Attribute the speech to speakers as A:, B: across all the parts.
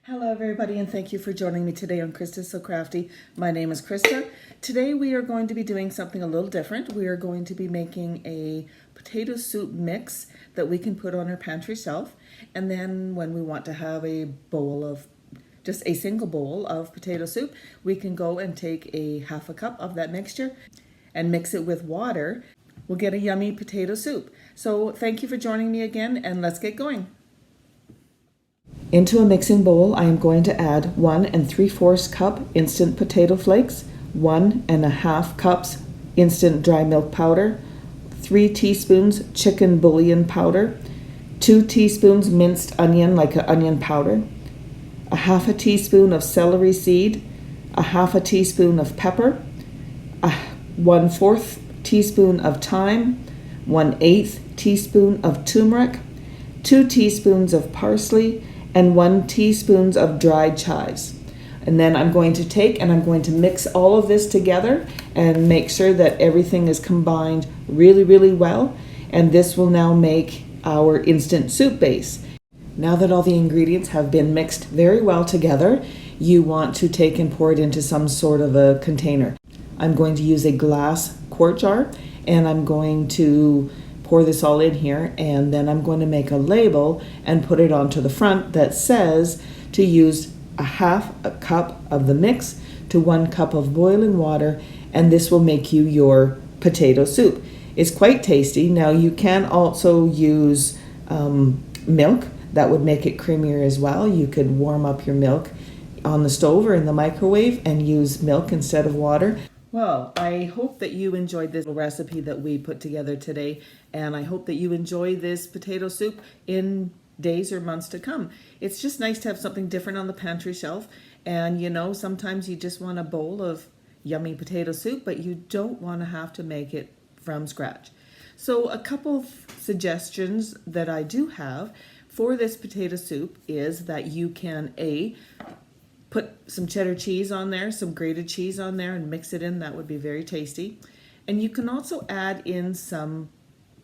A: Hello everybody, and thank you for joining me today on Krista's So Crafty. My name is Krista. Today we are going to be doing something a little different. We are going to be making a potato soup mix that we can put on our pantry shelf. And then when we want to have a bowl of, just a single bowl of potato soup, we can go and take a half a cup of that mixture and mix it with water. We'll get a yummy potato soup. So thank you for joining me again, and let's get going. Into a mixing bowl, I am going to add 1 3/4 cup instant potato flakes, 1 1/2 cups instant dry milk powder, 3 teaspoons chicken bouillon powder, 2 teaspoons minced onion like an onion powder, a half a teaspoon of celery seed, a half a teaspoon of pepper, 1/4 teaspoon of thyme, 1/8 teaspoon of turmeric, 2 teaspoons of parsley, and 1 teaspoon of dried chives. And then I'm going to take and I'm going to mix all of this together and make sure that everything is combined really, really well. And this will now make our instant soup base. Now that all the ingredients have been mixed very well together, you want to take and pour it into some sort of a container. I'm going to use a glass quart jar, and I'm going to pour this all in here, and then I'm going to make a label and put it onto the front that says to use a half a cup of the mix to 1 cup of boiling water, and this will make you your potato soup. It's quite tasty. Now you can also use milk. That would make it creamier as well. You could warm up your milk on the stove or in the microwave and use milk instead of water. Well, I hope that you enjoyed this recipe that we put together today, and I hope that you enjoy this potato soup in days or months to come. It's just nice to have something different on the pantry shelf, and you know, sometimes you just want a bowl of yummy potato soup, but you don't want to have to make it from scratch. So a couple of suggestions that I do have for this potato soup is that you can put some cheddar cheese on there, some grated cheese on there, and mix it in. That would be very tasty. And you can also add in some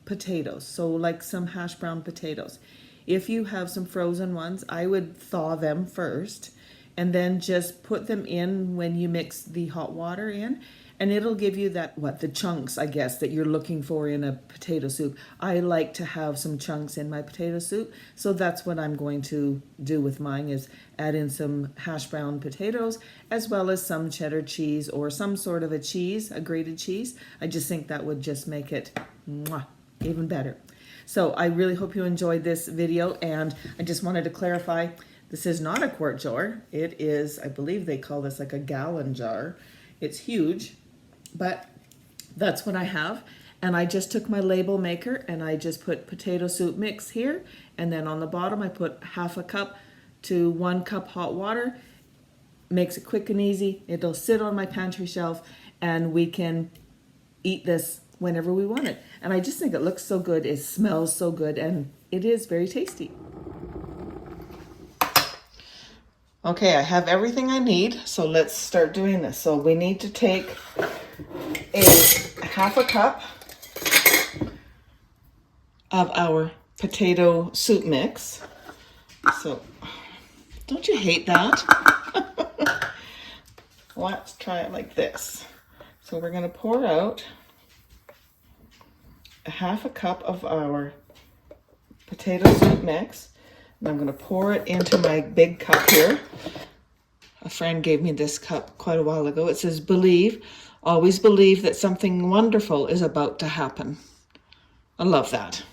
A: potatoes, so like some hash brown potatoes. If you have some frozen ones, I would thaw them first and then just put them in when you mix the hot water in, and it'll give you that, the chunks, I guess, that you're looking for in a potato soup. I like to have some chunks in my potato soup, so that's what I'm going to do with mine, is add in some hash brown potatoes as well as some cheddar cheese or some sort of a cheese, a grated cheese. I just think that would just make it even better. So I really hope you enjoyed this video, and I just wanted to clarify, this is not a quart jar. It is, I believe they call this like a gallon jar. It's huge. But that's what I have, and I just took my label maker and I just put potato soup mix here, and then on the bottom I put half a cup to 1 cup hot water. Makes it quick and easy. It'll sit on my pantry shelf, and we can eat this whenever we want it. And I just think it looks so good, it smells so good, and it is very tasty. Okay, I have everything I need, so let's start doing this. So we need to take a half a cup of our potato soup mix. So, don't you hate that? Let's try it like this. So we're going to pour out a half a cup of our potato soup mix. And I'm going to pour it into my big cup here. A friend gave me this cup quite a while ago. It says, "Believe, always believe that something wonderful is about to happen." I love that.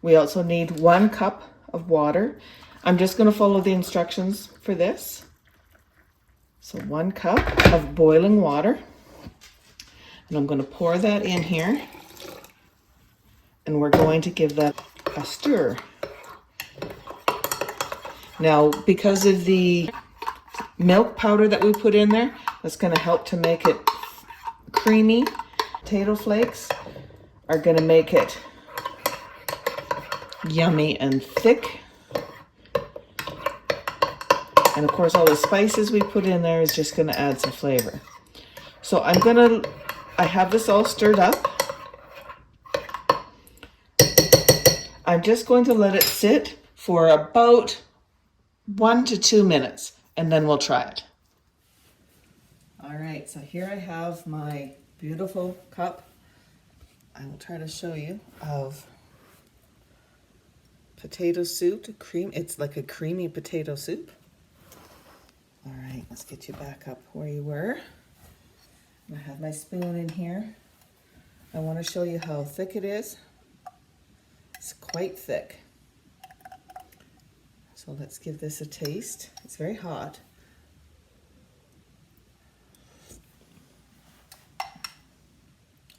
A: We also need 1 cup of water. I'm just going to follow the instructions for this. So 1 cup of boiling water. And I'm going to pour that in here. And we're going to give that a stir. Now, because of the milk powder that we put in there, that's going to help to make it creamy. Potato flakes are going to make it yummy and thick. And of course, all the spices we put in there is just going to add some flavor. So I have this all stirred up. I'm just going to let it sit for about 1 to 2 minutes, and then we'll try it. All right, so here I have my beautiful cup. I will try to show you of potato soup, cream. It's like a creamy potato soup. All right, let's get you back up where you were. I have my spoon in here. I want to show you how thick it is. It's quite thick. So let's give this a taste. It's very hot.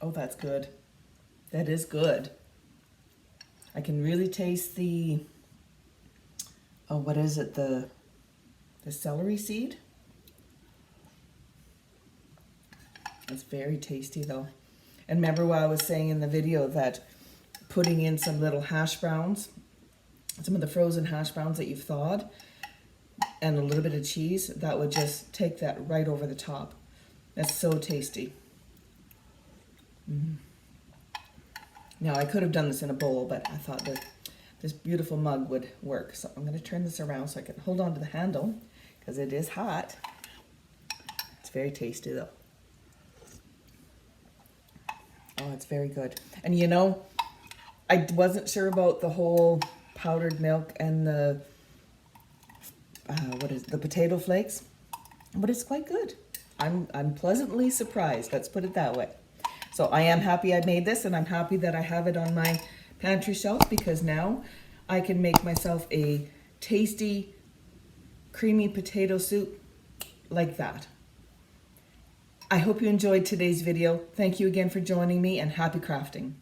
A: Oh, that's good. That is good. I can really taste the, oh, what is it? The celery seed. It's very tasty though. And remember what I was saying in the video that putting in some little hash browns, some of the frozen hash browns that you've thawed, and a little bit of cheese, that would just take that right over the top. That's so tasty. Now I could have done this in a bowl, but I thought that this beautiful mug would work. So I'm going to turn this around so I can hold on to the handle because it is hot. It's very tasty though. Oh, it's very good. And you know, I wasn't sure about the whole powdered milk and the the potato flakes, but it's quite good. I'm pleasantly surprised. Let's put it that way. So I am happy I made this, and I'm happy that I have it on my pantry shelf because now I can make myself a tasty, creamy potato soup like that. I hope you enjoyed today's video. Thank you again for joining me, and happy crafting.